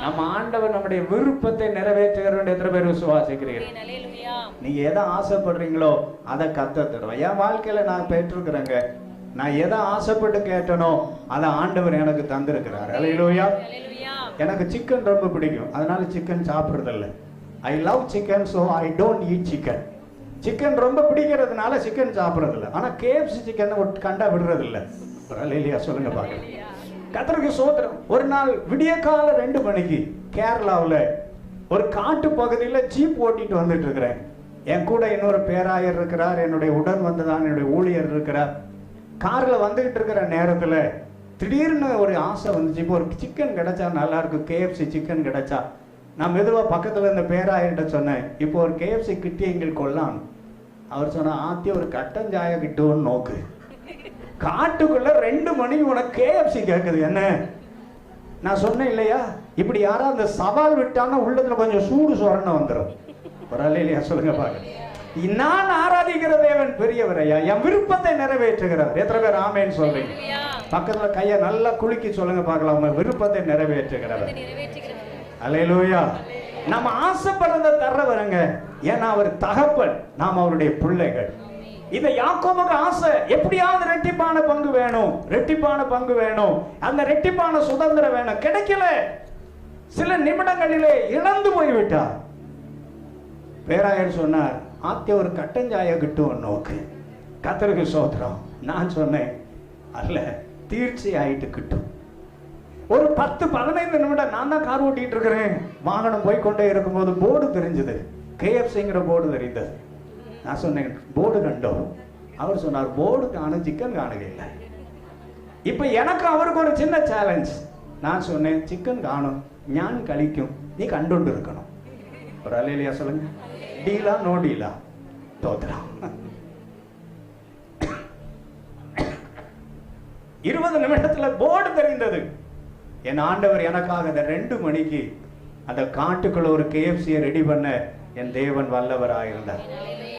நம்ம ஆண்டவர் நம்முடைய விருப்பத்தை நிறைவேற்றுகிறோம். எத்தனை பேர் விசுவாசிக்கிறீர்கள்? நீங்க எதை ஆசைப்படுறீங்களோ அதை கர்த்தர் தருவார். என் வாழ்க்கையில நான் பெற்றிருக்கிறேங்க. நான் எதை ஆசைப்பட்டு கேட்டனோ அதை ஆண்டவர் எனக்கு தந்திருக்கிறார். அல்லேலூயா. எனக்கு சிக்கன் ரொம்ப பிடிக்கும், அதனால சிக்கன் சாப்பிடுறதில்ல. I love chicken, so I don't eat chicken. Chicken ரொம்ப பிடிக்கிறதுனால சிக்கன் சாப்பிட்றதில்ல. ஆனால் கேஎஃப்சி சிக்கன் கண்டா விடுறதில்ல. அல்லேலூயா சொல்லுங்க பார்க்கலாம். கர்த்தருக்கு ஸ்தோத்திரம். ஒரு நாள் விடிய கால 2 மணிக்கு கேரளாவில் ஒரு காட்டு பகுதியில் ஜீப் ஓட்டிட்டு வந்துட்டு இருக்கிறேன். என் கூட இன்னொரு பேராயர் இருக்கிறார், என்னுடைய உடன் வந்துதான் என்னுடைய ஊழியர் இருக்கிறார். காரில் வந்துகிட்டு இருக்கிற நேரத்தில் திடீர்னு ஒரு ஆசை வந்துச்சு. இப்போ ஒரு சிக்கன் கிடைச்சா நல்லா இருக்கும், கேஎஃப்சி சிக்கன் கிடைச்சா. நான் மெதுவாக பக்கத்தில் இருந்த பேராயர்கிட்ட சொன்னேன், இப்போ ஒரு கேஎஃப்சி கிட்டி எங்களுக்கு கொள்ளலாம். அவர் சொன்னார், ஆத்தி ஒரு கட்டஞ்சாய கிட்டுன்னு நோக்கு. காட்டுக்குள்ள 2 மணிக்கு உனக்கு கேஎஃப்சி கேட்குது என்ன? நான் சொன்னேன் இல்லையா, இப்படி யாராவது அந்த சவால் விட்டான்னா உள்ளத்துல கொஞ்சம் சூடு சொரணை வந்துடும். ஒரு அல்லேலூயா சொல்லுங்க பாருங்க. நான் ஆராதிக்கிற தேவன் பெரியவரையா, என் விருப்பத்தை நிறைவேற்றுகிறார். எத்தனை பேர் ஆமேன்னு சொல்றீங்க? பக்கத்துல கையை நல்லா குலுக்கி சொல்லுங்க பார்க்கலாம், உங்க விருப்பத்தை நிறைவேற்றுகிறார். அல்லேலூயா. நம்ம ஆசைப்படுறத தர்றவருங்க. ஏன்னா அவர் தகப்பன், நாம் அவருடைய பிள்ளைகள். இதை யாக்கோபுக்கு ஆசை, எப்படியாவது ரெட்டிப்பான பங்கு வேணும், ரெட்டிப்பான பங்கு வேணும், அந்த ரெட்டிப்பான சுதந்திரம் வேணும். கிடைக்கல. சில நிமிடங்களிலே இழந்து போய்விட்டார். பேராயர் சொன்னார், ஆத்திய ஒரு கட்டஞ்சாய கிட்டும் நோக்கு. கர்த்தருக்கு ஸ்தோத்திரம். நான் சொன்னேன், அல்ல தீர்ச்சி ஆயிட்டு கிட்டும். ஒரு 10-15 நிமிடம் நான் தான் கார் ஓட்டிட்டு இருக்கிறேன். வாகனம் போய்கொண்டே இருக்கும்போது போர்டு தெரிஞ்சது, கேஎஃப்சிங்கிற போர்டு தெரிந்தது. நான் சொன்னேன், போர்டு கண்டோம். அவர் சொன்னார், போர்டு காணும், சிக்கன் காணுகல. இப்ப எனக்கு அவருக்கு ஒரு சின்ன சேலஞ்ச். நான் சொன்னேன், சிக்கன் காணும், ஞான் கழிக்கும், நீ கண்டுண்டு இருக்கணும். ஒரு அல்லேலூயா சொல்லுங்க. டீலா நோ டீலா? தோத்துறான். 20 நிமிடத்துல போர்டு தெரிந்தது. என் ஆண்டவர் எனக்காக அந்த 2 மணிக்கு அந்த காட்டுக்குள்ள ஒரு கேஎஃப்சியை ரெடி பண்ண என் தேவன் வல்லவராயிருந்தார்.